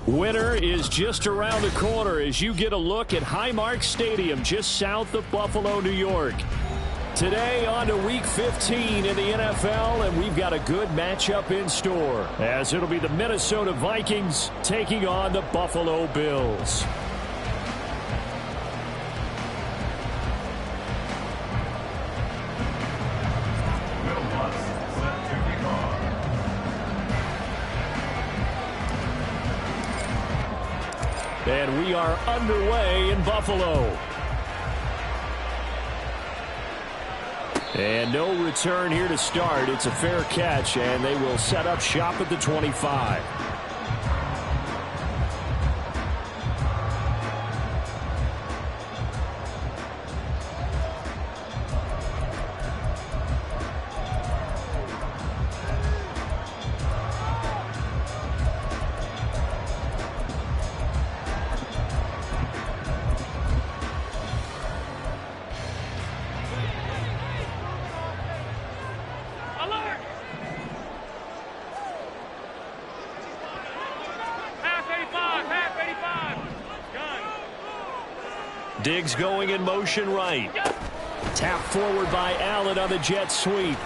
Winter is just around the corner as you get a look at Highmark Stadium just south of Buffalo, New York. Today on to Week 15 in the NFL, and we've got a good matchup in store as it'll be the Minnesota Vikings taking on the Buffalo Bills. And we are underway in Buffalo. And no return here to start. It's a fair catch, and they will set up shop at the 25. Diggs going in motion right. Tap forward by Allen on the jet sweep.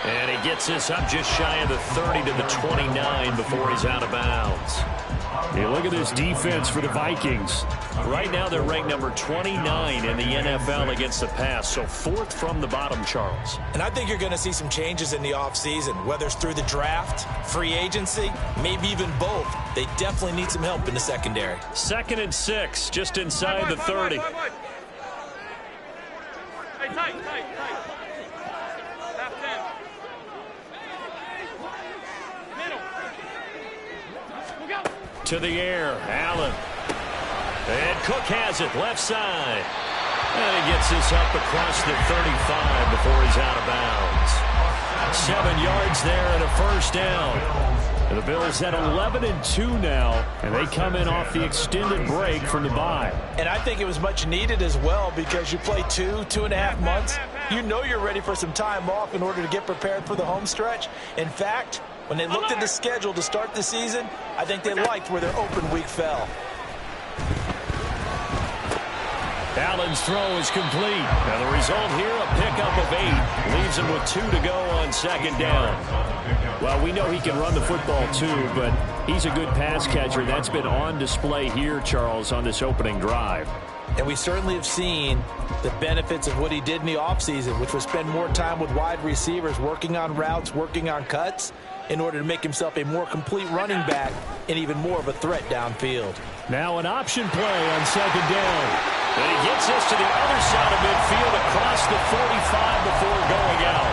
And he gets this up just shy of the 30 to the 29 before he's out of bounds. Hey, look at this defense for the Vikings. Right now they're ranked number 29 in the NFL against the pass, so fourth from the bottom, Charles. And I think you're going to see some changes in the offseason, whether it's through the draft, free agency, maybe even both. They definitely need some help in the secondary. 2nd and 6, just inside the 30. Hey, tight. Half 10. Middle. To the air, Allen. And Cook has it, left side. And he gets this up across the 35 before he's out of bounds. 7 yards there and a first down. And the Bills at 11-2 now, and they come in off the extended break from the bye. And I think it was much needed as well because you play 2.5 months. You know you're ready for some time off in order to get prepared for the home stretch. In fact, when they looked at the schedule to start the season, I think they liked where their open week fell. Allen's throw is complete. Now the result here, a pickup of 8. Leaves him with 2 to go on 2nd down. Well, we know he can run the football too, but he's a good pass catcher. That's been on display here, Charles, on this opening drive. And we certainly have seen the benefits of what he did in the offseason, which was spend more time with wide receivers, working on routes, working on cuts, in order to make himself a more complete running back and even more of a threat downfield. Now an option play on 2nd down. And he gets this to the other side of midfield across the 45 before going out.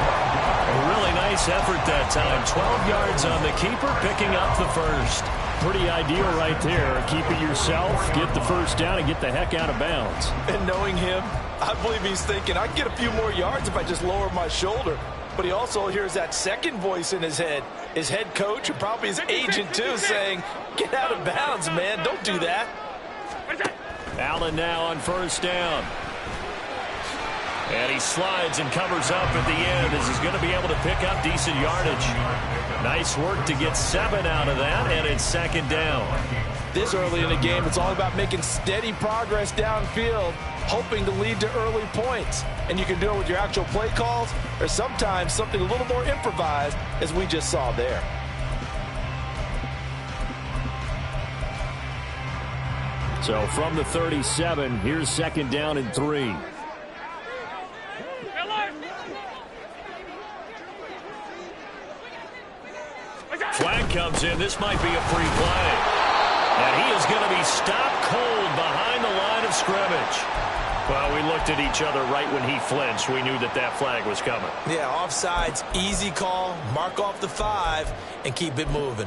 A really nice effort that time. 12 yards on the keeper, picking up the first. Pretty ideal right there. Keep it yourself, get the first down, and get the heck out of bounds. And knowing him, I believe he's thinking, I can get a few more yards if I just lower my shoulder. But he also hears that second voice in his head, his head coach and probably his agent too, saying, get out of bounds, man. Don't do that. Allen now on first down. And he slides and covers up at the end as he's going to be able to pick up decent yardage. Nice work to get 7 out of that, and it's 2nd down. This early in the game, it's all about making steady progress downfield, hoping to lead to early points. And you can do it with your actual play calls or sometimes something a little more improvised, as we just saw there. So from the 37, here's 2nd down and 3. Flag comes in. This might be a free play. And he is going to be stopped cold behind the line of scrimmage. Well, we looked at each other right when he flinched. We knew that that flag was coming. Yeah, offsides, easy call, mark off the 5, and keep it moving.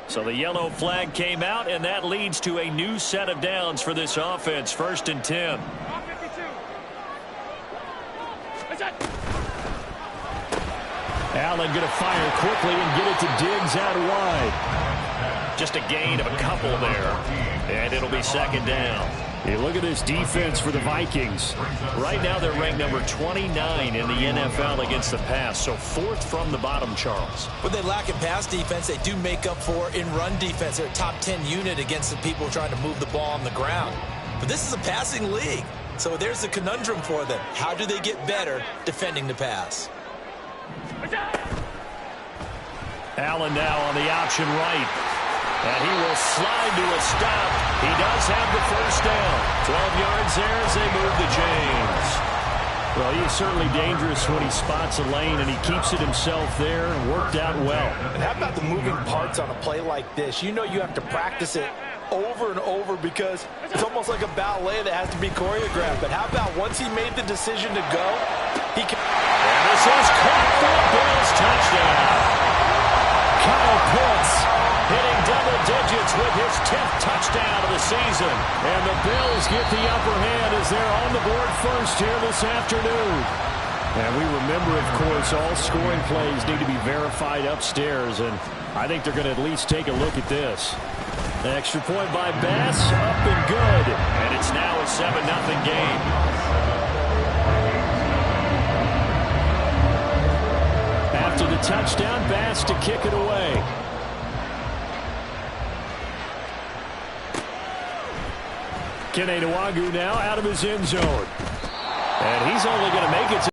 So the yellow flag came out, and that leads to a new set of downs for this offense. 1st and 10. Allen going to fire quickly and get it to Diggs out wide. Just a gain of a couple there, and it'll be 2nd down. You look at this defense for the Vikings. Right now they're ranked number 29 in the NFL against the pass, so 4th from the bottom, Charles. When they lack in pass defense, they do make up for in run defense. They're a top 10 unit against the people trying to move the ball on the ground. But this is a passing league, so there's the conundrum for them. How do they get better defending the pass? Allen now on the option right. And he will slide to a stop. He does have the first down. 12 yards there as they move the chains. Well, he is certainly dangerous when he spots a lane, and he keeps it himself there and worked out well. And how about the moving parts on a play like this? You know you have to practice it over and over because it's almost like a ballet that has to be choreographed. But how about once he made the decision to go, he can... And this is caught for a Bills touchdown. Kyle Pitts hitting double digits with his 10th touchdown of the season. And the Bills get the upper hand as they're on the board first here this afternoon. And we remember, of course, all scoring plays need to be verified upstairs. And I think they're going to at least take a look at this. The extra point by Bass, up and good. And it's now a 7-0 game. After the touchdown, Bass to kick it away. Kene Nwagu now out of his end zone. And he's only going to make it to...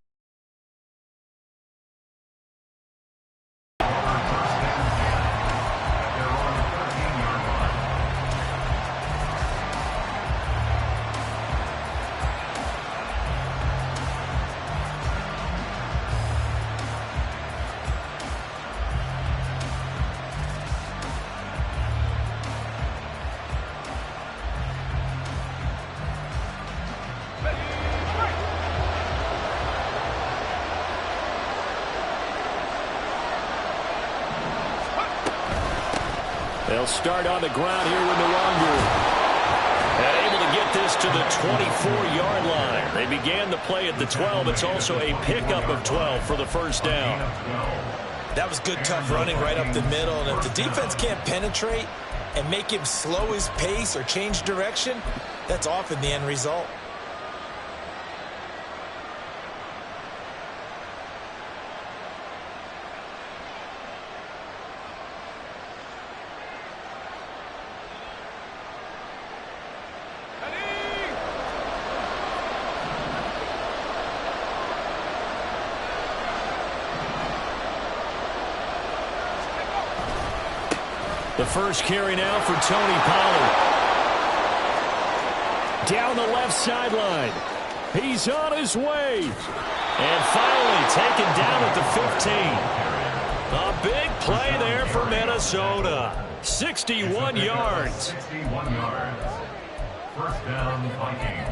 They'll start on the ground here with Nwagu. And able to get this to the 24-yard line. They began the play at the 12. It's also a pickup of 12 for the first down. That was good, tough running right up the middle. And if the defense can't penetrate and make him slow his pace or change direction, that's often the end result. The first carry now for Tony Pollard. Down the left sideline. He's on his way. And finally taken down at the 15. A big play there for Minnesota. 61 yards. 61 yards. First down, Vikings.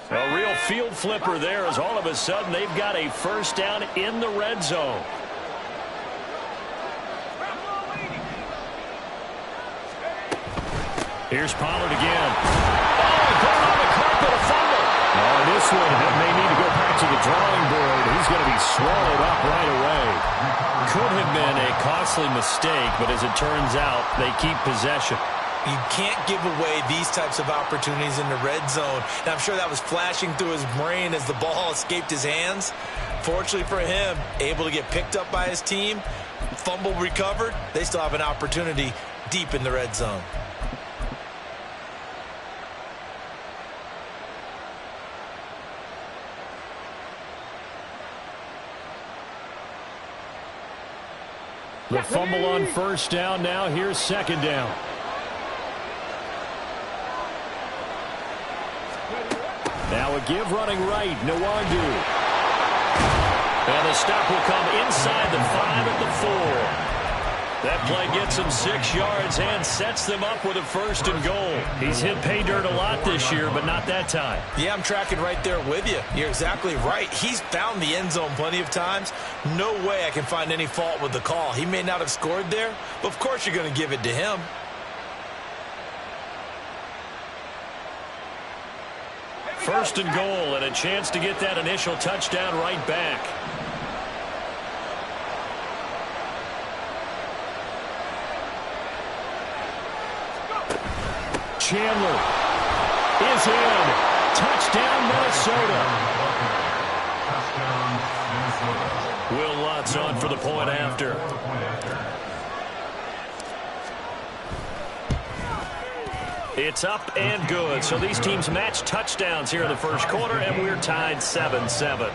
A real field flipper there as all of a sudden they've got a first down in the red zone. Here's Pollard again. Oh, going on the carpet, a fumble. Oh, this one may need to go back to the drawing board. He's going to be swallowed up right away. Could have been a costly mistake, but as it turns out, they keep possession. You can't give away these types of opportunities in the red zone. And I'm sure that was flashing through his brain as the ball escaped his hands. Fortunately for him, able to get picked up by his team, fumble recovered. They still have an opportunity deep in the red zone. The fumble on first down now. Here's second down. Now a give running right, Nwagu. And the stop will come inside the 5 at the 4. That play gets him 6 yards and sets them up with a first and goal. He's hit pay dirt a lot this year, but not that time. Yeah, I'm tracking right there with you. You're exactly right. He's found the end zone plenty of times. No way I can find any fault with the call. He may not have scored there, but of course you're going to give it to him. First and goal, and a chance to get that initial touchdown right back. Chandler is in. Touchdown, Minnesota. Will Lutz on for the point after. It's up and good. So these teams match touchdowns here in the first quarter, and we're tied 7-7.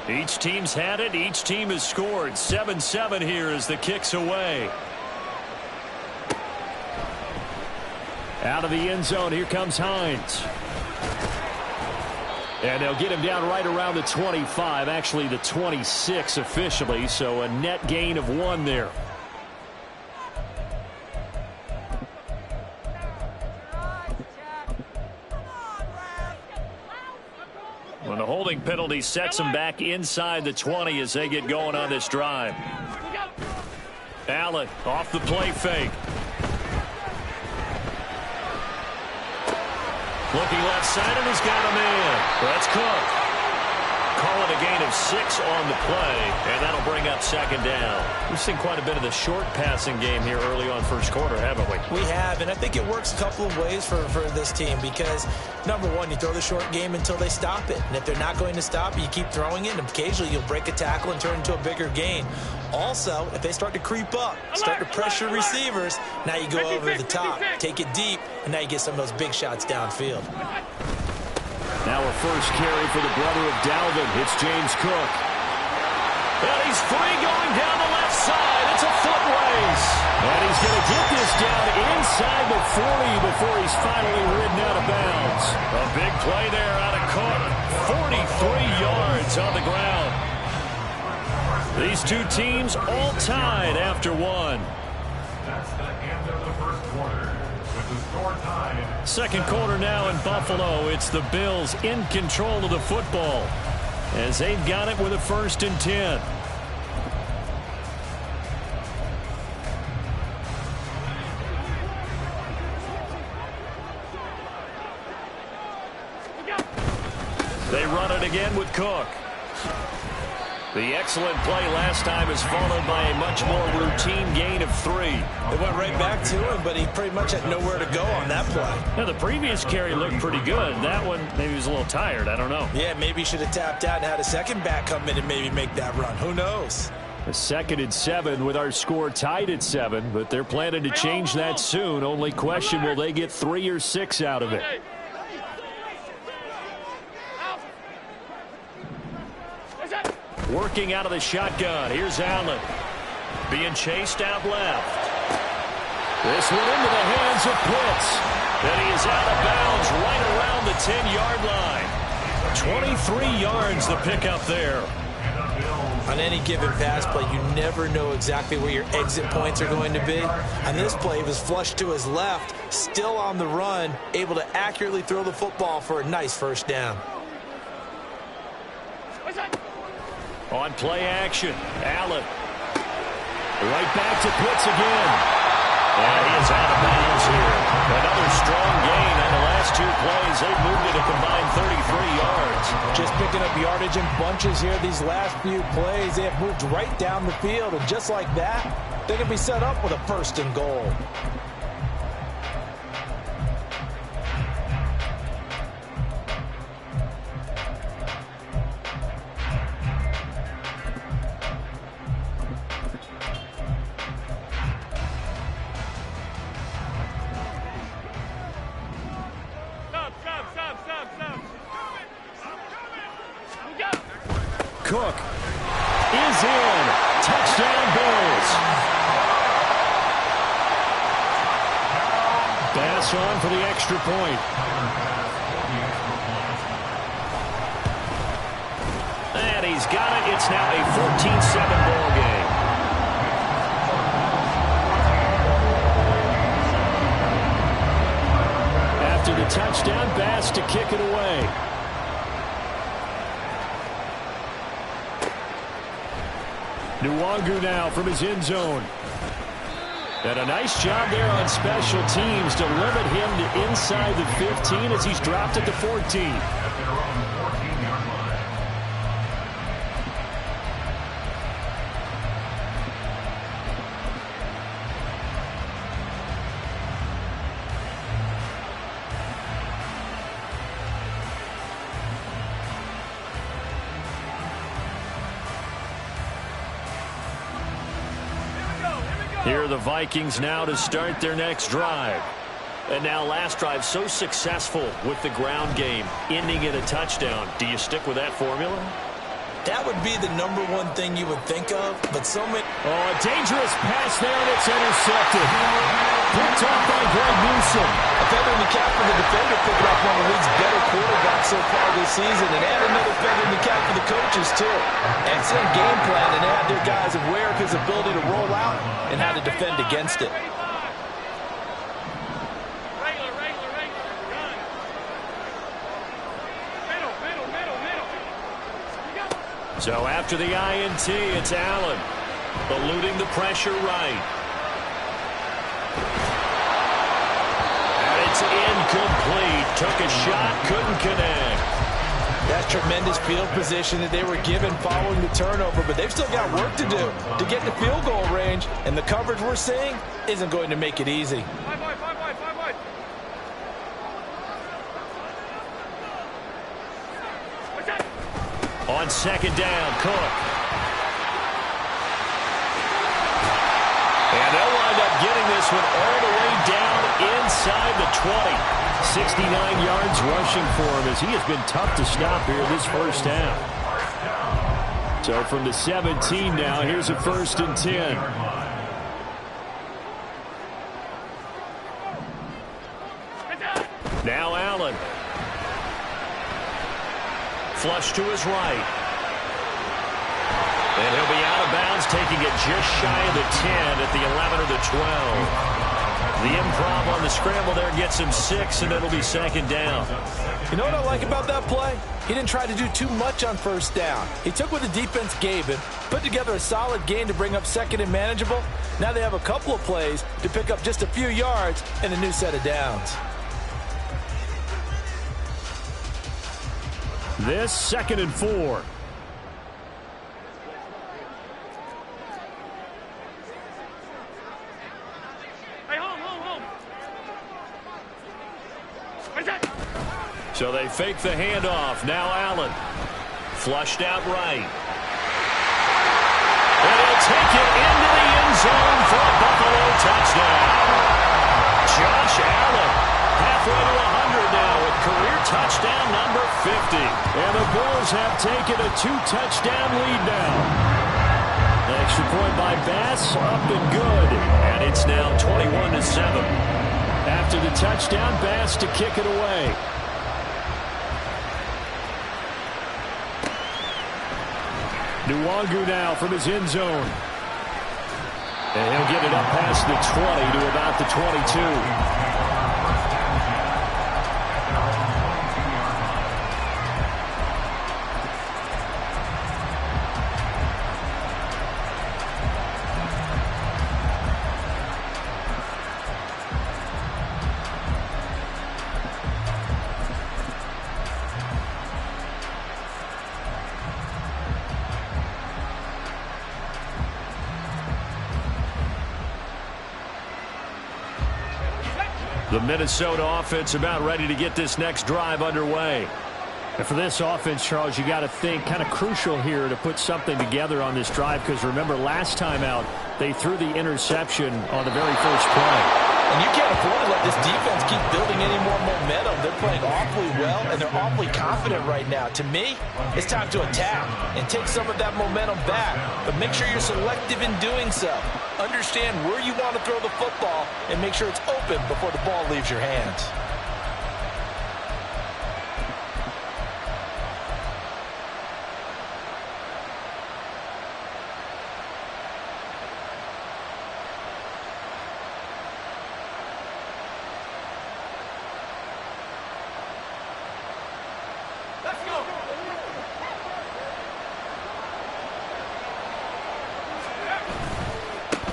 Each team's had it. Each team has scored. 7-7 here as the kick's away. Out of the end zone, here comes Hines. And they'll get him down right around the 25, actually the 26 officially, so a net gain of 1 there. When the holding penalty sets him back inside the 20 as they get going on this drive. Allen off the play fake. Looking left side, and he's got him in. That's Cook. Call it a gain of 6 on the play, and that'll bring up second down. We've seen quite a bit of the short passing game here early on first quarter, haven't we? We have, and I think it works a couple of ways for this team because, number one, you throw the short game until they stop it. And if they're not going to stop it, you keep throwing it, and occasionally you'll break a tackle and turn into a bigger gain. Also, if they start to creep up, start to pressure receivers, now you go over the top, take it deep, and now you get some of those big shots downfield. Now a first carry for the brother of Dalvin. It's James Cook. And he's free going down the left side. It's a foot race. And he's going to get this down inside the 40 before he's finally ridden out of bounds. A big play there out of Cook. 43 yards on the ground. These two teams all tied after 1. That's the end of the first quarter. With the score tied. Second quarter now in Buffalo. It's the Bills in control of the football as they've got it with a 1st and 10. They run it again with Cook. The excellent play last time is followed by a much more routine gain of 3. They went right back to him, but he pretty much had nowhere to go on that play. Now, the previous carry looked pretty good. That one, maybe he was a little tired. I don't know. Yeah, maybe he should have tapped out and had a second back come in and maybe make that run. Who knows? A 2nd and 7 with our score tied at 7, but they're planning to change that soon. Only question, will they get 3 or 6 out of it? Working out of the shotgun. Here's Allen. Being chased out left. This one into the hands of Pitts. And he is out of bounds right around the 10-yard line. 23 yards the pickup there. On any given pass play, you never know exactly where your exit points are going to be. On this play, he was flushed to his left, still on the run, able to accurately throw the football for a nice first down. On play action, Allen. Right back to Pitts again. And he is out of bounds here. Another strong gain on the last 2 plays. They've moved it a combined 33 yards. Just picking up yardage in bunches here these last few plays. They have moved right down the field, and just like that, they can be set up with a 1st and goal. Cook is in. Touchdown Bills. Pass on for the extra point. And he's got it. It's now a 14-7 ball game. After the touchdown, Bass to kick it away. Nwangu now from his end zone. And a nice job there on special teams to limit him to inside the 15 as he's dropped at the 14. At their own 14-yard line. Here are the Vikings now to start their next drive. And now last drive so successful with the ground game, ending in a touchdown. Do you stick with that formula? That would be the number one thing you would think of, but so many... Oh, a dangerous pass there, and it's intercepted. Picked off by Greg Newsome. A feather in the cap for the defender, picking up one of the league's better quarterbacks so far this season, and add another feather in the cap for the coaches, too. Excellent game plan, and have their guys aware of his ability to roll out and how to defend against it. So after the INT, it's Allen, eluding the pressure right. And it's incomplete. Took a shot, couldn't connect. That's tremendous field position that they were given following the turnover, but they've still got work to do to get the field goal range, and the coverage we're seeing isn't going to make it easy. On second down, Cook. And they'll wind up getting this one all the way down inside the 20. 69 yards rushing for him as he has been tough to stop here this first half. So from the 17 now, here's a 1st and 10. Now Allen. Flush to his right. And he'll be out of bounds, taking it just shy of the 10 at the 11 or the 12. The improv on the scramble there gets him 6, and it'll be 2nd down. You know what I like about that play? He didn't try to do too much on 1st down. He took what the defense gave him, put together a solid gain to bring up 2nd and manageable. Now they have a couple of plays to pick up just a few yards and a new set of downs. This 2nd and 4. So they fake the handoff. Now Allen. Flushed out right. And he'll take it into the end zone for a Buffalo touchdown. Josh Allen, halfway to 100 now with career touchdown number 50. And the Bulls have taken a 2-touchdown lead now. Extra point by Bass, up and good. And it's now 21-7. After the touchdown, Bass to kick it away. Nwangu now from his end zone. And he'll get it up past the 20 to about the 22. The Minnesota offense about ready to get this next drive underway. And for this offense, Charles, you got to think kind of crucial here to put something together on this drive, because remember last time out they threw the interception on the very first play. And you can't afford to let this defense keep building any more momentum. They're playing awfully well, and they're awfully confident right now. To me, it's time to attack and take some of that momentum back. But make sure you're selective in doing so. Understand where you want to throw the football and make sure it's open before the ball leaves your hands.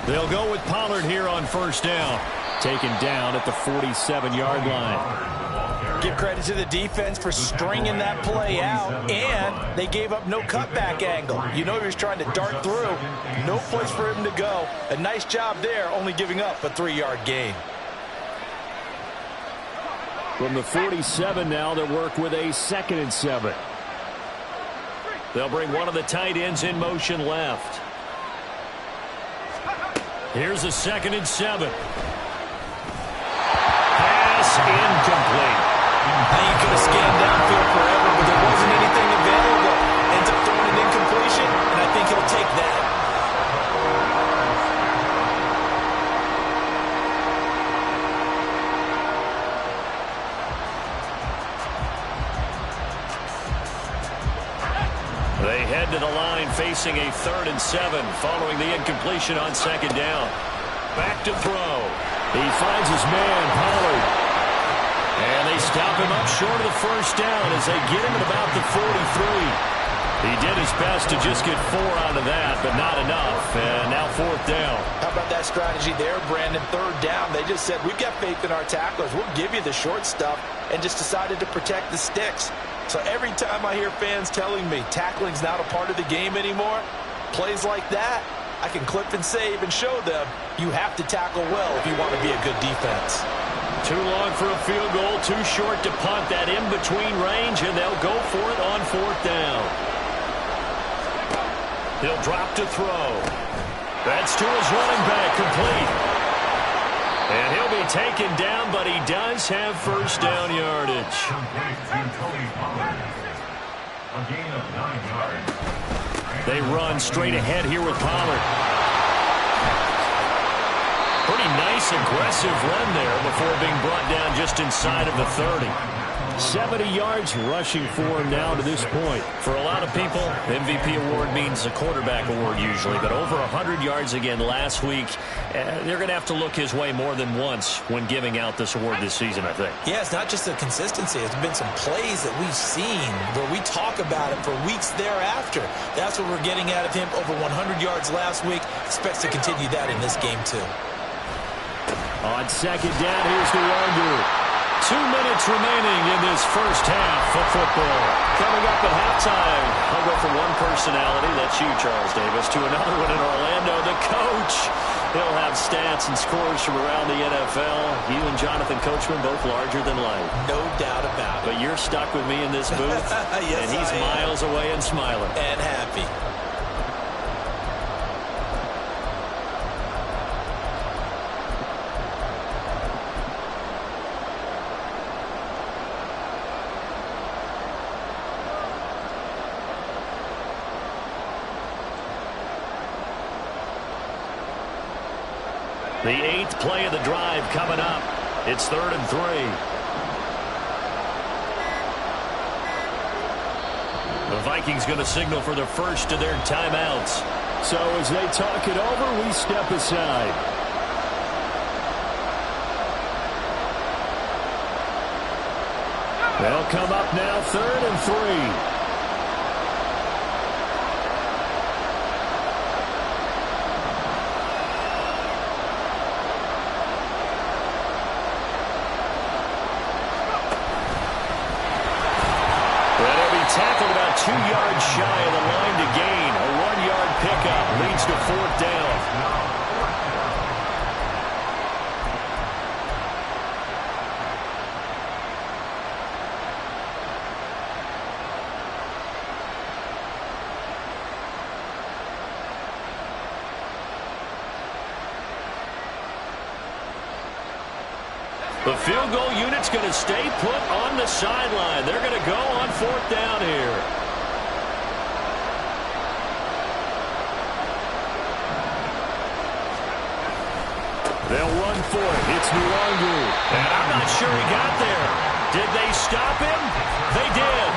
They'll go with Pollard here on first down. Taken down at the 47-yard line. Give credit to the defense for stringing that play out, and they gave up no cutback angle. You know he was trying to dart through. No place for him to go. A nice job there, only giving up a 3-yard gain. From the 47 now, they'll work with a 2nd and 7. They'll bring one of the tight ends in motion left. Here's a 2nd and 7. Pass incomplete. Now you could have scanned downfield forever, but there wasn't anything available. Ends up throwing an incompletion, and I think he'll take that. They head to the line facing a 3rd and 7 following the incompletion on 2nd down. Back to throw. He finds his man, Pollard. And they stop him up short of the first down as they get him at about the 43. He did his best to just get 4 out of that, but not enough. And now 4th down. How about that strategy there, Brandon? 3rd down. They just said, we've got faith in our tacklers. We'll give you the short stuff, and just decided to protect the sticks. So every time I hear fans telling me tackling's not a part of the game anymore, plays like that, I can clip and save and show them you have to tackle well if you want to be a good defense. Too long for a field goal, too short to punt. That in-between range, and they'll go for it on 4th down. He'll drop to throw. That's to his running back, complete. And he'll be taken down, but he does have first down yardage. A gain of 9 yards. They run straight ahead here with Pollard. Pretty nice, aggressive run there before being brought down just inside of the 30. 70 yards rushing for him now to this point. For a lot of people, the MVP award means a quarterback award usually, but over 100 yards again last week. They're going to have to look his way more than once when giving out this award this season, I think. Yeah, it's not just the consistency. It's been some plays that we've seen where we talk about it for weeks thereafter. That's what we're getting out of him. Over 100 yards last week. Expects to continue that in this game, too. On 2nd down, here's the Wonder. 2 minutes remaining in this first half of football. Coming up at halftime, I'll go from one personality, that's you, Charles Davis, to another one in Orlando, the coach. He'll have stats and scores from around the NFL. You and Jonathan Coachman, both larger than life. No doubt about it. But you're stuck with me in this booth, yes, and he's miles away and smiling. And happy. The 8th play of the drive coming up. It's 3rd and 3. The Vikings going to signal for the first of their timeouts. So as they talk it over, we step aside. They'll come up now 3rd and 3. Tackled about 2 yards shy of the line to gain. A 1-yard pickup leads to 4th down. The field goal unit's going to stay put on the sideline. They're going to go on 4th down here. They'll run for it. It's Nwangwu. And I'm not sure he got there. Did they stop him? They did.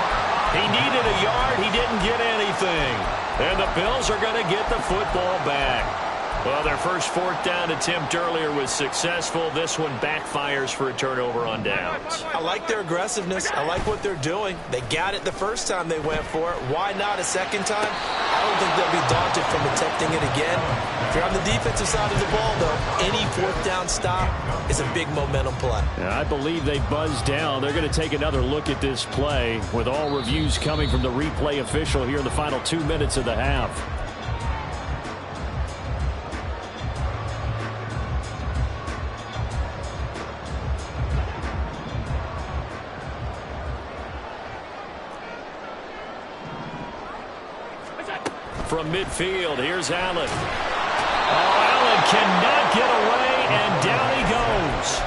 He needed a yard. He didn't get anything. And the Bills are going to get the football back. Well, their first fourth down attempt earlier was successful. This one backfires for a turnover on downs. I like their aggressiveness. I like what they're doing. They got it the first time they went for it. Why not a second time? I don't think they'll be daunted from attempting it again. If you're on the defensive side of the ball, though, any fourth down stop is a big momentum play. I believe they buzzed down. They're going to take another look at this play with all reviews coming from the replay official here in the final 2 minutes of the half. From midfield, here's Allen. Allen cannot get away, and down he goes.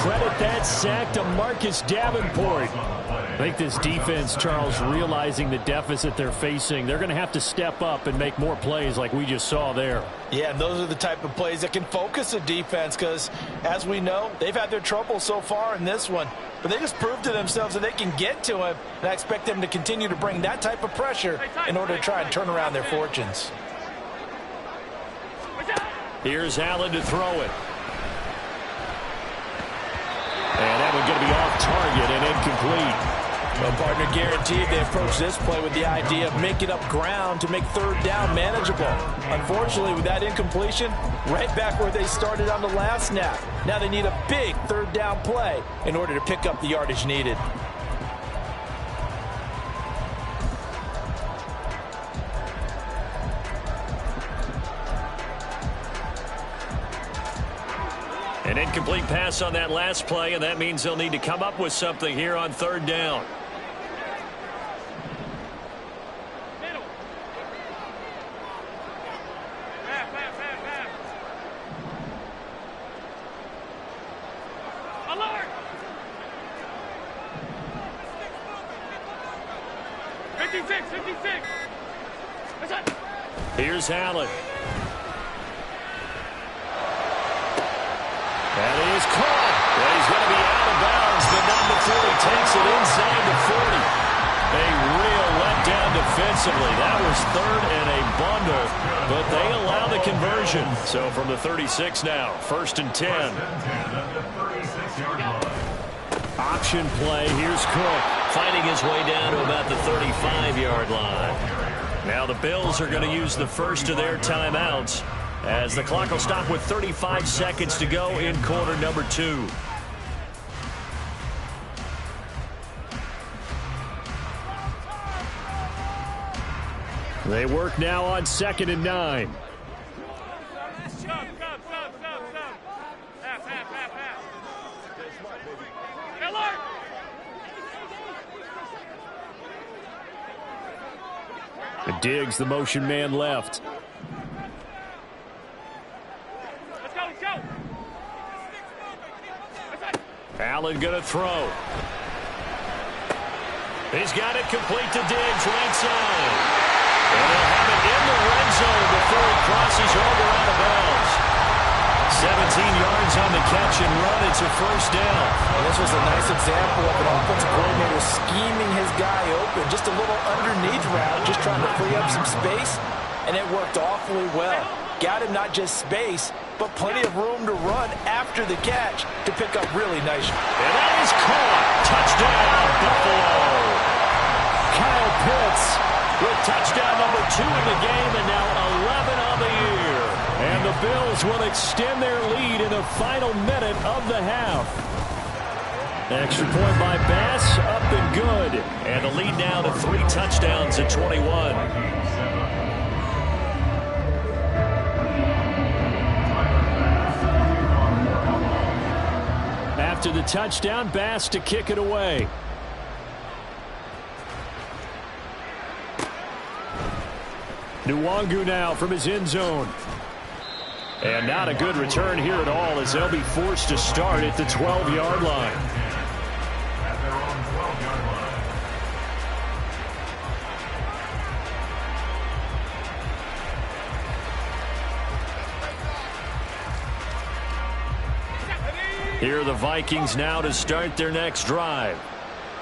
Credit that sack to Marcus Davenport. I think this defense, Charles, realizing the deficit they're facing, they're going to have to step up and make more plays like we just saw there. Yeah, and those are the type of plays that can focus a defense because, as we know, they've had their trouble so far in this one. But they just proved to themselves that they can get to him, and I expect them to continue to bring that type of pressure in order to try and turn around their fortunes. Here's Allen to throw it. And that one's going to be off target and incomplete. Well, partner, guaranteed they approach this play with the idea of making up ground to make third down manageable. Unfortunately, with that incompletion, right back where they started on the last snap. Now they need a big third down play in order to pick up the yardage needed. An incomplete pass on that last play, and that means they'll need to come up with something here on third down. Pollard! 56, 56. That's it. Here's Allen. And he is caught. Well, he's going to be out of bounds, but not before he takes it inside the 40. A real letdown defensively. That was third and a bundle, but they allow the conversion. So from the 36 now, 1st and 10. Option play. Here's Cook, fighting his way down to about the 35-yard line. Now the Bills are going to use the first of their timeouts, as the clock will stop with 35 seconds to go in quarter number 2. They work now on 2nd and 9. Diggs, the motion man left. Allen going to throw. He's got it complete to Diggs, right side. And they'll have it in the red zone before he crosses over out of bounds. 17 yards on the catch and run. It's a first down. Well, this was a nice example of an offensive coordinator scheming his guy open. Just a little underneath route, just trying to free up some space, and it worked awfully well. Got him not just space, but plenty of room to run after the catch to pick up really nice. And that is caught. Touchdown, Buffalo. Kyle Pitts with touchdown number 2 in the game, and now 11 on the year. And the Bills will extend their lead in the final minute of the half. Extra point by Bass, up and good. And the lead now to 3 touchdowns at 21. After the touchdown, Bass to kick it away. Nwangu now from his end zone. And not a good return here at all, as they'll be forced to start at the 12-yard line. At their own 12-yard line. Here are the Vikings now to start their next drive.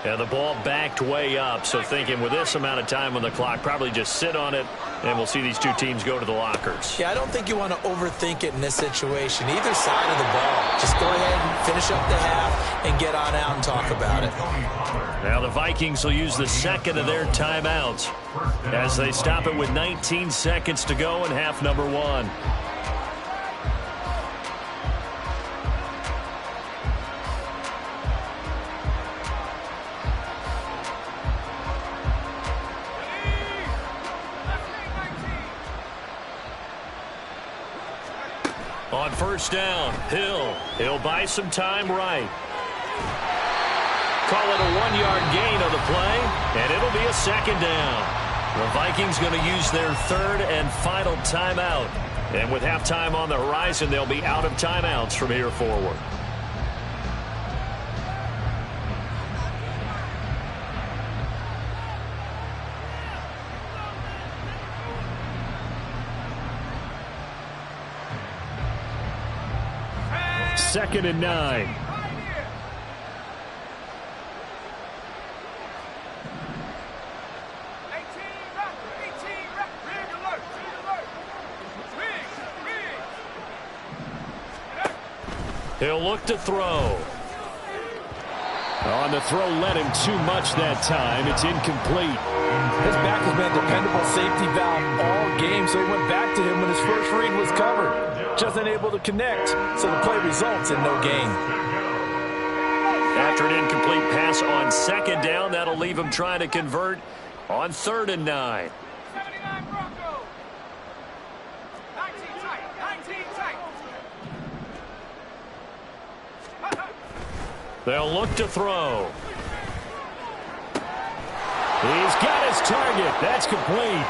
And the ball backed way up, so thinking with this amount of time on the clock, probably just sit on it, and we'll see these two teams go to the lockers. Yeah, I don't think you want to overthink it in this situation. Either side of the ball. Just go ahead and finish up the half and get on out and talk about it. Now the Vikings will use the second of their timeouts as they stop it with 19 seconds to go in half number one. On first down, He'll buy some time right. Call it a 1-yard gain on the play, and it'll be a second down. The Vikings going to use their third and final timeout. And with halftime on the horizon, they'll be out of timeouts from here forward. Second and 9. He'll look to throw. On the throw, led him too much that time. It's incomplete. His back has been a dependable safety valve all game, so he went back to him when his first read was covered. Just unable to connect, so the play results in no gain. After an incomplete pass on second down, that'll leave him trying to convert on third and 9. 79 Broncos. 19 tight. 19 tight. They'll look to throw. He's got his target. That's complete.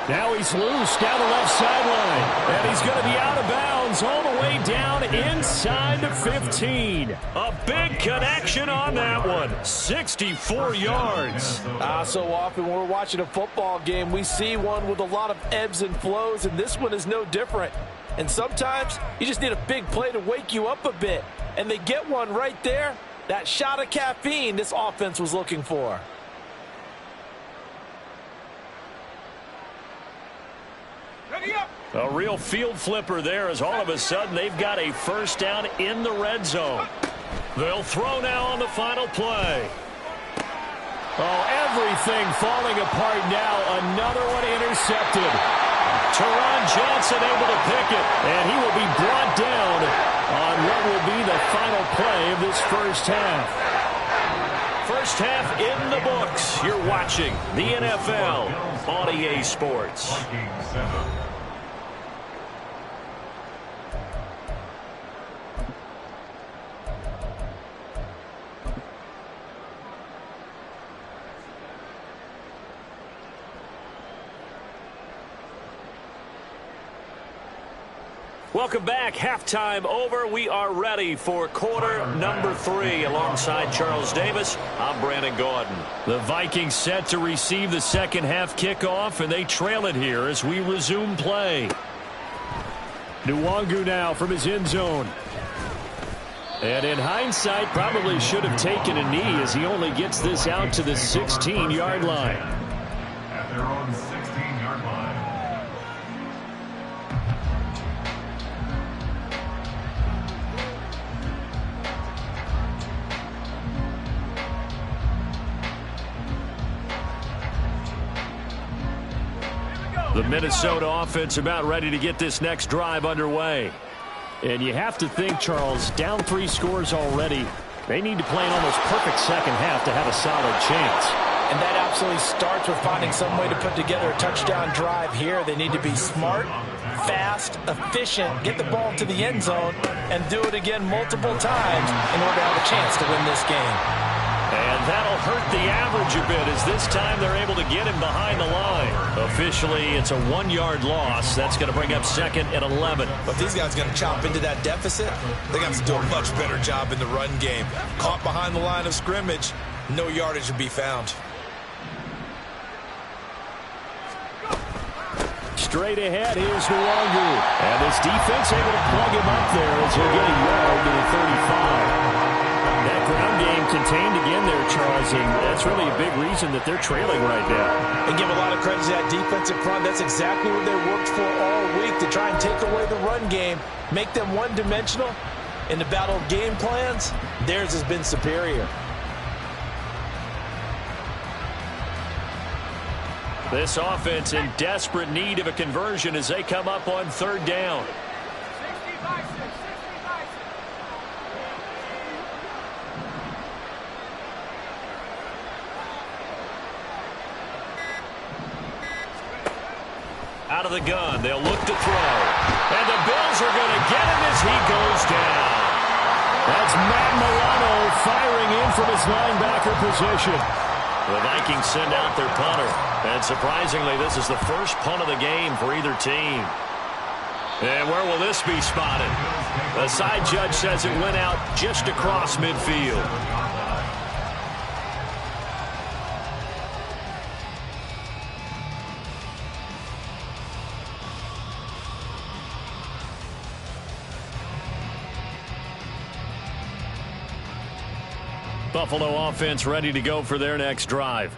Now he's loose down the left sideline. And he's going to be out of bounds all the way down inside the 15. A big connection on that one. 64 yards. So often when we're watching a football game, we see one with a lot of ebbs and flows, and this one is no different. And sometimes you just need a big play to wake you up a bit. And they get one right there. That shot of caffeine this offense was looking for. A real field flipper there as all of a sudden they've got a first down in the red zone. They'll throw now on the final play. Oh, everything falling apart now. Another one intercepted. Teron Johnson able to pick it, and he will be brought down on what will be the final play of this first half. First half in the books. You're watching the NFL on EA Sports. Welcome back. Halftime over. We are ready for quarter number 3. Alongside Charles Davis, I'm Brandon Gaudin. The Vikings set to receive the second half kickoff, and they trail it here as we resume play. Nwangu now from his end zone. And in hindsight, probably should have taken a knee as he only gets this out to the 16-yard line. At their own 16-yard line. The Minnesota offense about ready to get this next drive underway. And you have to think, Charles, down 3 scores already. They need to play an almost perfect second half to have a solid chance. And that absolutely starts with finding some way to put together a touchdown drive here. They need to be smart, fast, efficient, get the ball to the end zone, and do it again multiple times in order to have a chance to win this game. And that'll hurt the average a bit as this time they're able to get him behind the line. Officially, it's a 1-yard loss. That's going to bring up second and 11. But these guys going to chop into that deficit. They got to do a much better job in the run game. Caught behind the line of scrimmage, no yardage to be found. Straight ahead, here's Nwangu. And this defense able to plug him up there as he'll get a yard to the 35. That ground game contained again there, Charles, and that's really a big reason that they're trailing right now. And give a lot of credit to that defensive front. That's exactly what they worked for all week, to try and take away the run game, make them one-dimensional. In the battle of game plans, theirs has been superior. This offense in desperate need of a conversion as they come up on third down. 60 Out of the gun, they'll look to throw. And the Bills are going to get him as he goes down. That's Matt Milano firing in from his linebacker position. The Vikings send out their punter. And surprisingly, this is the first punt of the game for either team. And where will this be spotted? The side judge says it went out just across midfield. Buffalo offense ready to go for their next drive.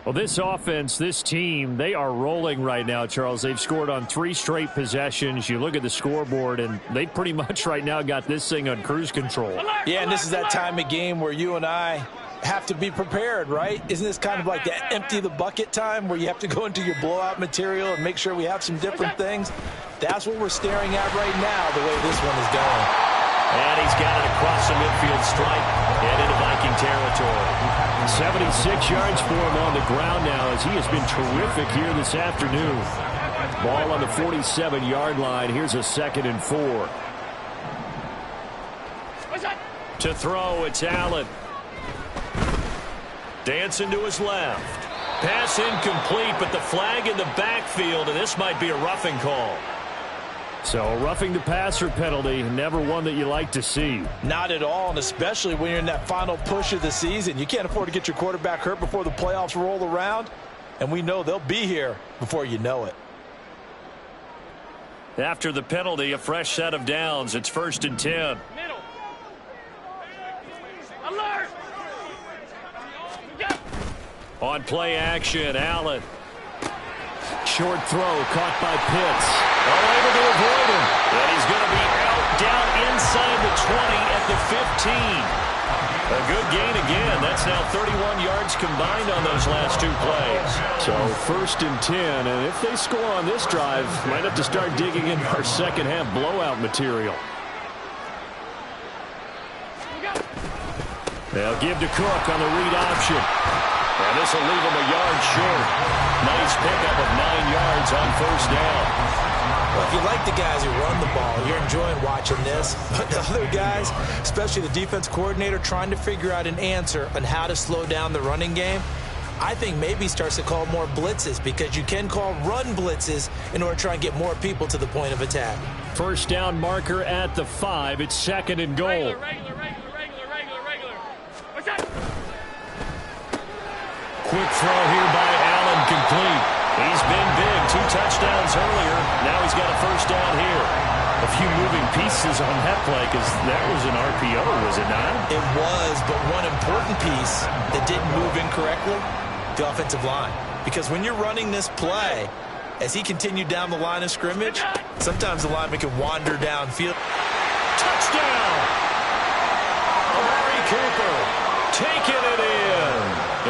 Well, this offense, this team, they are rolling right now, Charles. They've scored on 3 straight possessions. You look at the scoreboard, and they pretty much right now got this thing on cruise control. Yeah, and this is that time of game where you and I have to be prepared, right? Isn't this kind of like that empty the bucket time where you have to go into your blowout material and make sure we have some different things? That's what we're staring at right now, the way this one is going. And he's got it across the midfield stripe and into Viking territory. 76 yards for him on the ground now as he has been terrific here this afternoon. Ball on the 47-yard line. Here's a 2nd and 4. To throw, it's Allen. Dancing to his left. Pass incomplete, but the flag in the backfield, and this might be a roughing call. So a roughing the passer penalty, never one that you like to see. Not at all, and especially when you're in that final push of the season. You can't afford to get your quarterback hurt before the playoffs roll around, and we know they'll be here before you know it. After the penalty, a fresh set of downs. It's 1st and 10. Middle. Alert. On play action, Allen. Short throw caught by Pitts. Able to avoid him. And he's going to be out down inside the 20 at the 15. A good gain again. That's now 31 yards combined on those last 2 plays. So 1st and 10. And if they score on this drive, might have to start digging in our second half blowout material. They'll give to Cook on the read option. And this will leave him a yard short. Nice pickup of 9 yards on 1st down. Well, if you like the guys who run the ball, you're enjoying watching this. But the other guys, especially the defense coordinator, trying to figure out an answer on how to slow down the running game, I think maybe starts to call more blitzes, because you can call run blitzes in order to try and get more people to the point of attack. 1st down marker at the 5. It's 2nd and goal. Regular. What's that? Quick throw here by Allen, complete. He's been big, 2 touchdowns earlier. Now he's got a 1st down here. A few moving pieces on that play, because that was an RPO, was it not? It was, but one important piece that didn't move incorrectly, the offensive line. Because when you're running this play, as he continued down the line of scrimmage, sometimes the lineman can wander downfield. Touchdown! Amari Cooper taking it in,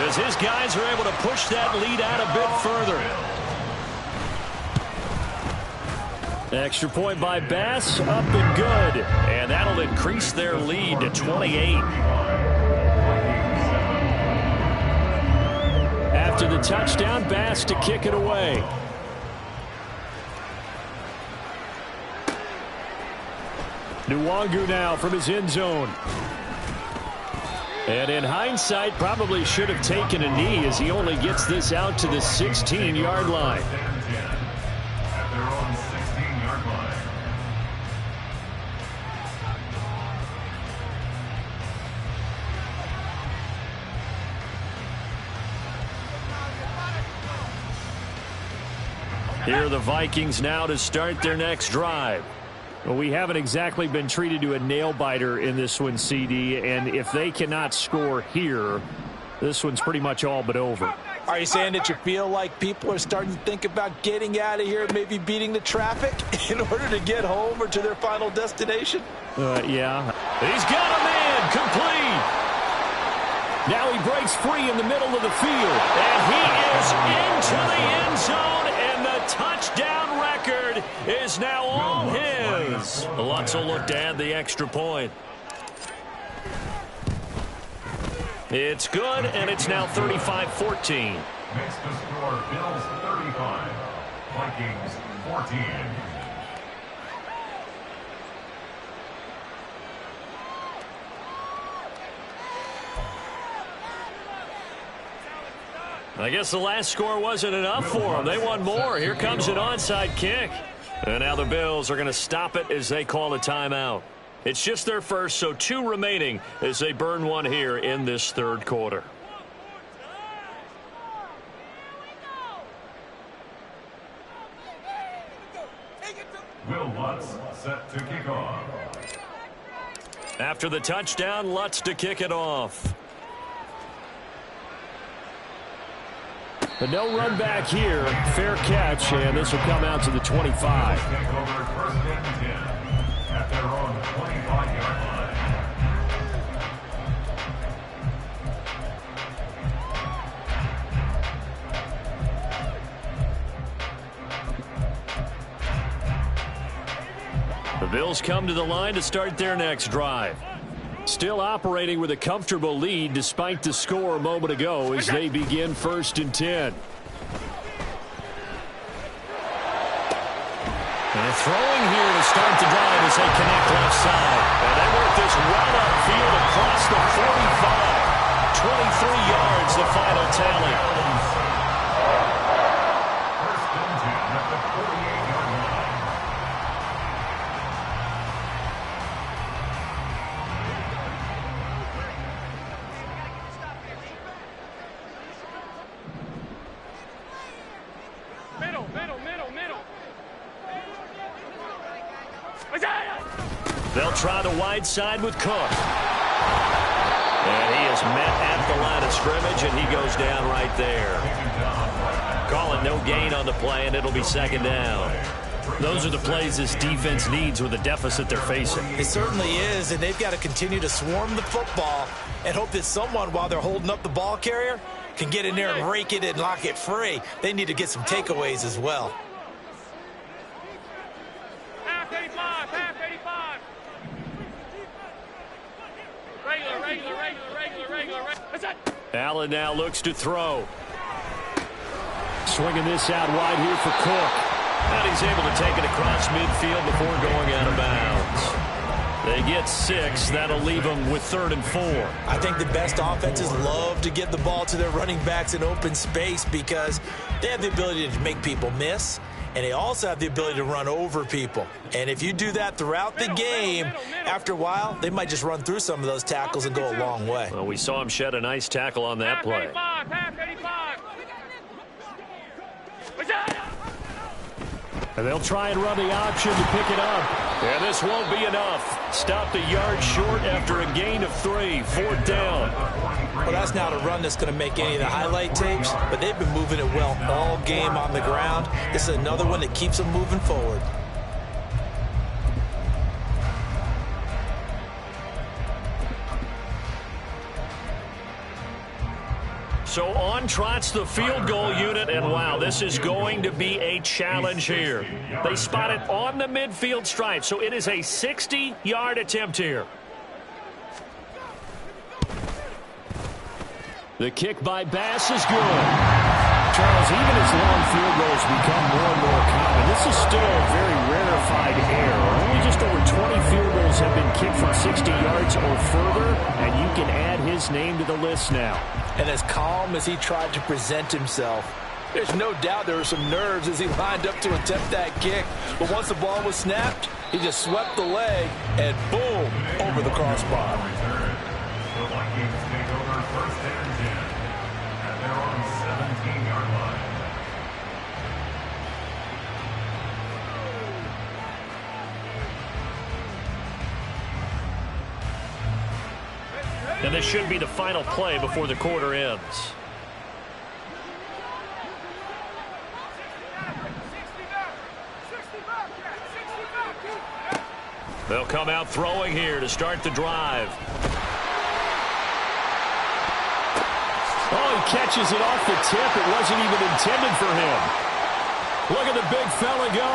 as his guys are able to push that lead out a bit further. Extra point by Bass, up and good. And that'll increase their lead to 28. After the touchdown, Bass to kick it away. Nwangu now from his end zone. And in hindsight, probably should have taken a knee, as he only gets this out to the 16-yard line. At their own 16-yard line. Here are the Vikings now to start their next drive. Well, we haven't exactly been treated to a nail-biter in this one, CD, and if they cannot score here, this one's pretty much all but over. Are you saying that you feel like people are starting to think about getting out of here, maybe beating the traffic in order to get home or to their final destination? Yeah. He's got a man complete. Now he breaks free in the middle of the field, and he is into the end zone, and the touchdown record is now all his. Lutz will look to add the extra point. It's good, and it's now 35-14. Next to score, Bills 35, Vikings 14. I guess the last score wasn't enough for them. They want more. Here comes an onside kick. And now the Bills are going to stop it as they call a timeout. It's just their first, so 2 remaining as they burn one here in this third quarter. Will Lutz set to kick off. After the touchdown, Lutz to kick it off. But no run back here. Fair catch, and this will come out to the 25. Take over first and 10 at their own 25-yard line. The Bills come to the line to start their next drive. Still operating with a comfortable lead despite the score a moment ago as they begin 1st and 10. And throwing here to start the drive as they connect left side. And they work this right upfield across the 45. 23 yards, the final tally. First and 10 at the 48-yard line. They'll try the wide side with Cook. And he is met at the line of scrimmage, and he goes down right there. Call it no gain on the play, and it'll be 2nd down. Those are the plays this defense needs with the deficit they're facing. It certainly is, and they've got to continue to swarm the football and hope that someone, while they're holding up the ball carrier, can get in there and rake it and lock it free. They need to get some takeaways as well. Half 85, half 85. Regular. That's it. Allen now looks to throw. Swinging this out wide here for Cook. And he's able to take it across midfield before going out of bounds. They get 6. That'll leave them with 3rd and 4. I think the best offenses love to get the ball to their running backs in open space because they have the ability to make people miss, and they also have the ability to run over people. And if you do that throughout the game, after a while, they might just run through some of those tackles and go a long way. Well, we saw him shed a nice tackle on that play. Half 85. And they'll try and run the option to pick it up. And this won't be enough. Stopped a yard short after a gain of 3. 4th down. Well, that's not a run that's going to make any of the highlight tapes, but they've been moving it well all game on the ground. This is another one that keeps them moving forward. So on trots the field goal unit, and wow, this is going to be a challenge here. They spot it on the midfield stripe, so it is a 60-yard attempt here. The kick by Bass is good. Charles, even as long field goals become more and more common, this is still a very rarefied error. Only just over 20 field goals have been kicked from 60 yards or further, and you can add his name to the list now. And as calm as he tried to present himself, there's no doubt there were some nerves as he lined up to attempt that kick. But once the ball was snapped, he just swept the leg and boom, over the crossbar. The Vikings take over first and 10 at their own 17-yard line. And this should be the final play before the quarter ends. They'll come out throwing here to start the drive. Oh, he catches it off the tip. It wasn't even intended for him. Look at the big fella go.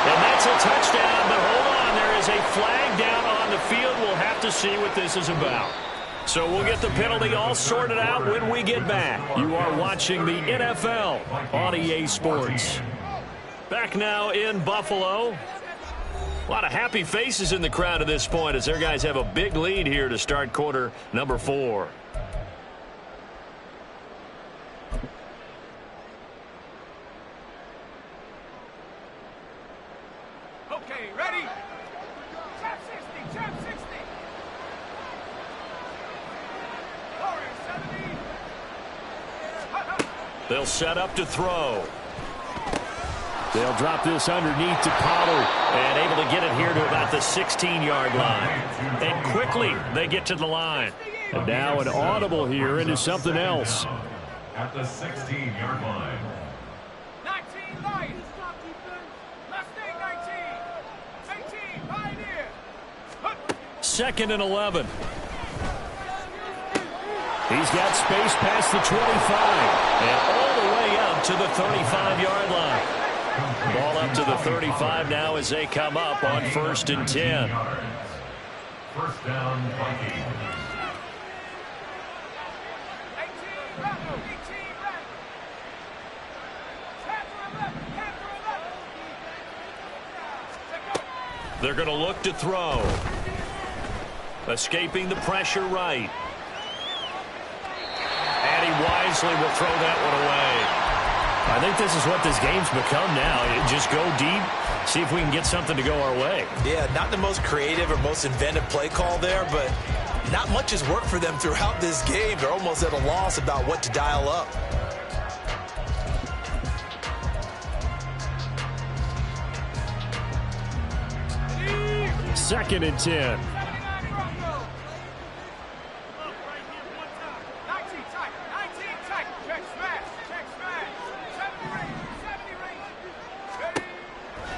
And that's a touchdown, but hold on. There is a flag down on the field. We'll have to see what this is about. So we'll get the penalty all sorted out when we get back. You are watching the NFL on EA Sports. Back now in Buffalo. A lot of happy faces in the crowd at this point as their guys have a big lead here to start quarter number 4. Okay, ready? Tap 60, tap 60. Forward, 70. They'll set up to throw. They'll drop this underneath to Pollard. And able to get it here to about the 16-yard line. And quickly they get to the line. And now an audible here into something else. At the 16-yard line. 19, light. Mustang 19. 18, Pioneer. 2nd and 11. He's got space past the 25. And all the way up to the 35-yard line. Ball up to the 35 now as they come up on 1st and 10. First down, Vikings. 18, Bravo. 18, Bravo. Tap for 11, tap for 11. They're going to look to throw. Escaping the pressure right. And he wisely will throw that one away. I think this is what this game's become now. Just go deep, see if we can get something to go our way. Yeah, not the most creative or most inventive play call there, but not much has worked for them throughout this game. They're almost at a loss about what to dial up. Second and 10.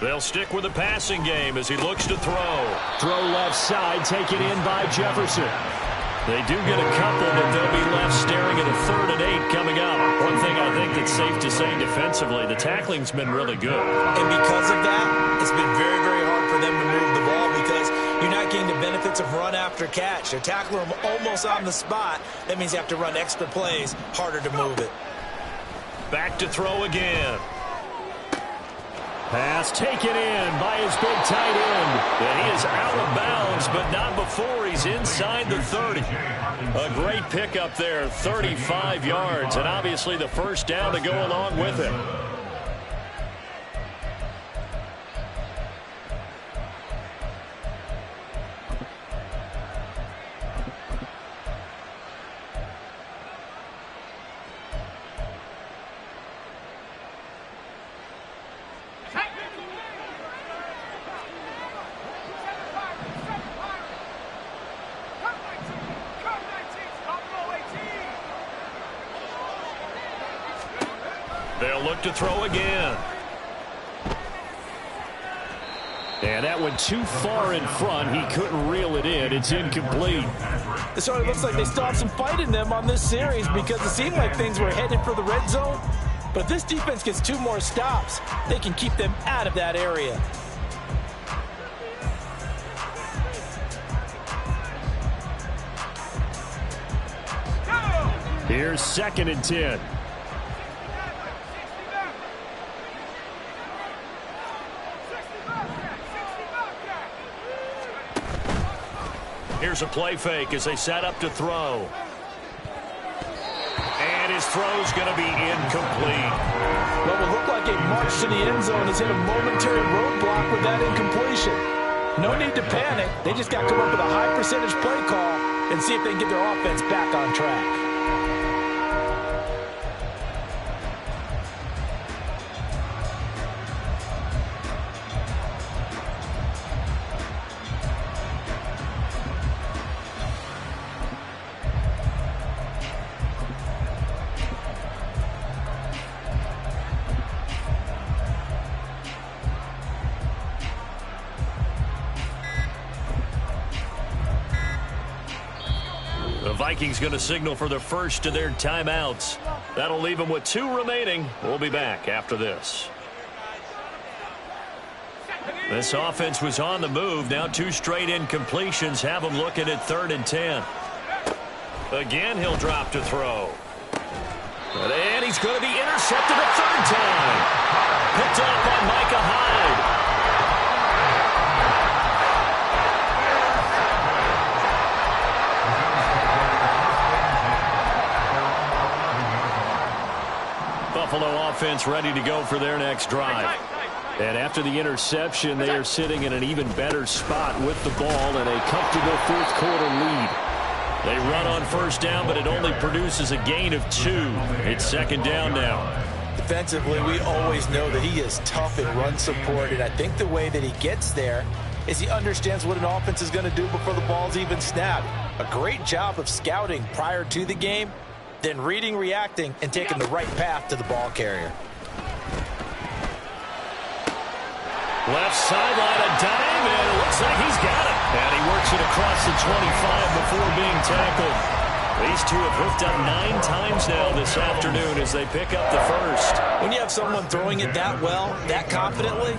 They'll stick with the passing game as he looks to throw. Throw left side, taken in by Jefferson. They do get a couple, but they'll be left staring at a 3rd and 8 coming up. One thing I think that's safe to say defensively, the tackling's been really good. And because of that, it's been very, very hard for them to move the ball because you're not getting the benefits of run after catch. They're tackling them almost on the spot. That means you have to run extra plays, harder to move it. Back to throw again. Pass taken in by his big tight end. And he is out of bounds, but not before he's inside the 30. A great pickup there, 35 yards, and obviously the first down to go along with it. They'll look to throw again. And that went too far in front. He couldn't reel it in. It's incomplete. It sort of looks like they still have some fight in them on this series because it seemed like things were headed for the red zone. But this defense gets 2 more stops. They can keep them out of that area. Here's 2nd and 10. Here's a play fake as they set up to throw. And his throw's going to be incomplete. What will look like a march to the end zone has hit a momentary roadblock with that incompletion. No need to panic. They just got to come up with a high percentage play call and see if they can get their offense back on track. The Vikings going to signal for the first of their timeouts. That'll leave them with 2 remaining. We'll be back after this. This offense was on the move. Now 2 straight incompletions have them looking at 3rd and 10. Again, he'll drop to throw. And he's going to be intercepted a 3rd time. Picked up by Micah Hyde. Buffalo offense ready to go for their next drive. And after the interception, they are sitting in an even better spot with the ball and a comfortable 4th quarter lead. They run on 1st down, but it only produces a gain of 2. It's 2nd down now. Defensively, we always know that he is tough in run support, and I think the way that he gets there is he understands what an offense is going to do before the ball's even snapped. A great job of scouting prior to the game, then reading, reacting, and taking the right path to the ball carrier. Left sideline, a dive, and it looks like he's got it. And he works it across the 25 before being tackled. These 2 have hooked up 9 times now this afternoon as they pick up the 1st. When you have someone throwing it that well, that confidently,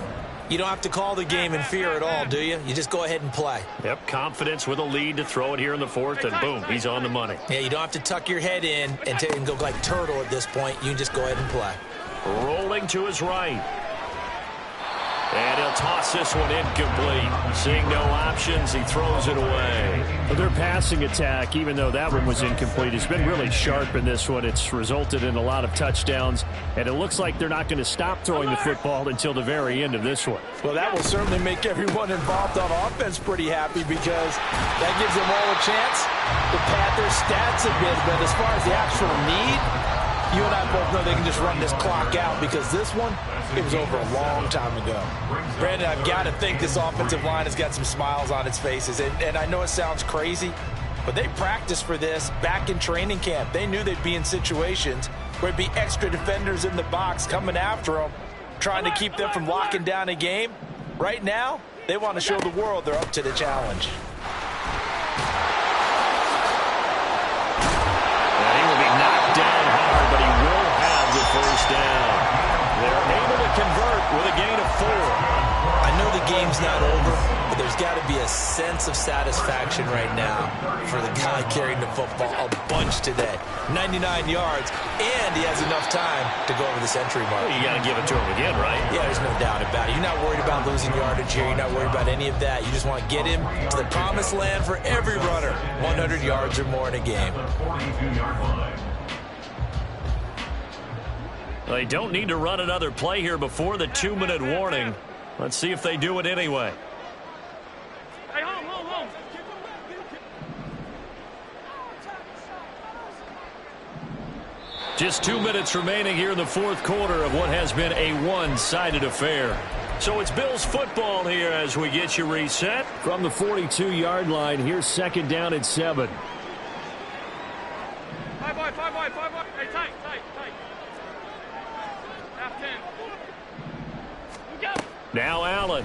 you don't have to call the game in fear at all, do you? You just go ahead and play. Yep, confidence with a lead to throw it here in the 4th, and boom, he's on the money. Yeah, you don't have to tuck your head in and go like turtle at this point. You can just go ahead and play. Rolling to his right. And he'll toss this one incomplete. Seeing no options, he throws it away. Well, their passing attack, even though that one was incomplete, has been really sharp in this one. It's resulted in a lot of touchdowns, and it looks like they're not going to stop throwing the football until the very end of this one. Well, that will certainly make everyone involved on offense pretty happy because that gives them all a chance to pad their stats a bit. But as far as the actual need, you and I both know they can just run this clock out because this one, it was over a long time ago. Brandon, I've got to think this offensive line has got some smiles on its faces. And I know it sounds crazy, but they practiced for this back in training camp. They knew they'd be in situations where there'd be extra defenders in the box coming after them, trying to keep them from locking down a game. Right now, they want to show the world they're up to the challenge. And he will be knocked down hard, but he will have the 1st down. They're able to convert with a gain of 4. I know the game's not over, but there's got to be a sense of satisfaction right now for the guy carrying the football a bunch today. 99 yards, and he has enough time to go over the century mark. Well, you got to give it to him again, right? Yeah, there's no doubt about it. You're not worried about losing yardage here. You're not worried about any of that. You just want to get him to the promised land for every runner. 100 yards or more in a game. They don't need to run another play here before the 2-minute warning. Let's see if they do it anyway. Hey, home. Just 2 minutes remaining here in the 4th quarter of what has been a one-sided affair. So it's Bills football here as we get you reset. From the 42-yard line, here's 2nd down and 7. 5 wide. Hey, tight. Half 10. Go. Now Allen.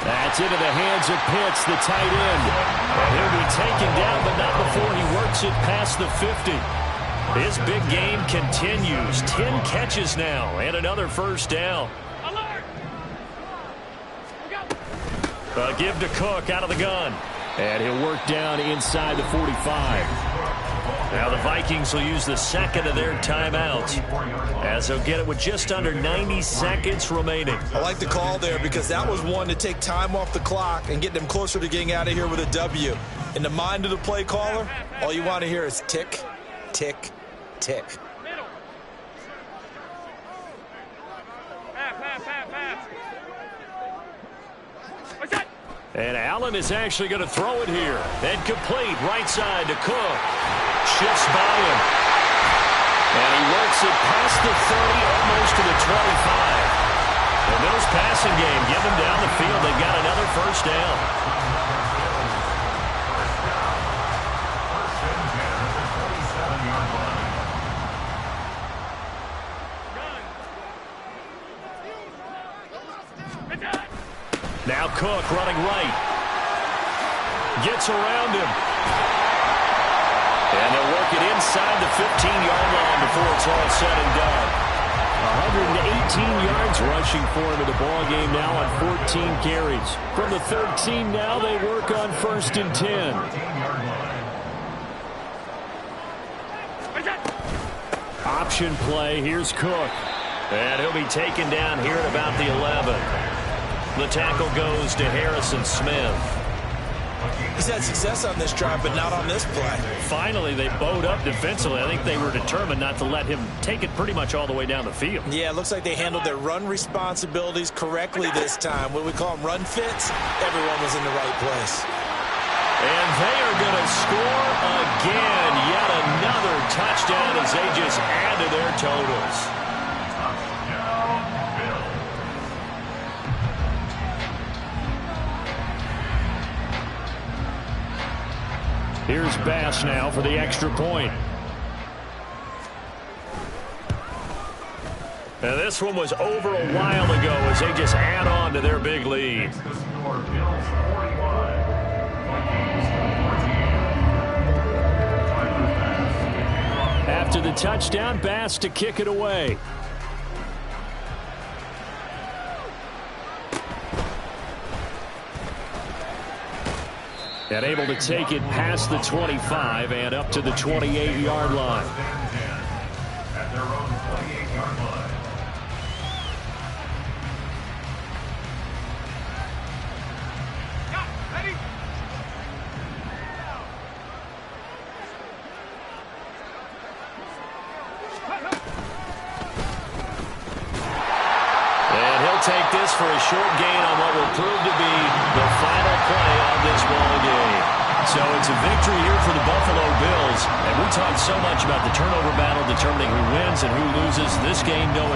That's into the hands of Pitts, the tight end. And he'll be taken down, but not before he works it past the 50. His big game continues. 10 catches now and another 1st down. Alert. A give to Cook out of the gun. And he'll work down inside the 45. Now the Vikings will use the 2nd of their timeouts as they'll get it with just under 90 seconds remaining. I like the call there because that was one to take time off the clock and get them closer to getting out of here with a W. In the mind of the play caller, all you want to hear is tick, tick, tick. Middle. Pass. What's that? And Allen is actually going to throw it here. And complete right side to Cook. Shifts by him. And he works it past the 30, almost to the 25. The Bills passing game, get them down the field. They've got another 1st down. Now Cook running right. Gets around him. And they'll work it inside the 15-yard line before it's all said and done. 118 yards rushing for him in the ball game now on 14 carries. From the 13 now, they work on 1st and 10. Option play. Here's Cook. And he'll be taken down here at about the 11. The tackle goes to Harrison Smith. He's had success on this drive, but not on this play. Finally, they bowed up defensively. I think they were determined not to let him take it pretty much all the way down the field. Yeah, it looks like they handled their run responsibilities correctly this time. What do we call them, run fits? Everyone was in the right place. And they are going to score again. Yet another touchdown as they just add to their totals. Here's Bass now for the extra point. Now this one was over a while ago as they just add on to their big lead. After the touchdown, Bass to kick it away. And able to take it past the 25 and up to the 28-yard line. At their own 28-yard line. Ready? And he'll take this for a short gain on what will prove to be the final play of this ball game. So it's a victory here for the Buffalo Bills. And we talked so much about the turnover battle determining who wins and who loses. This game going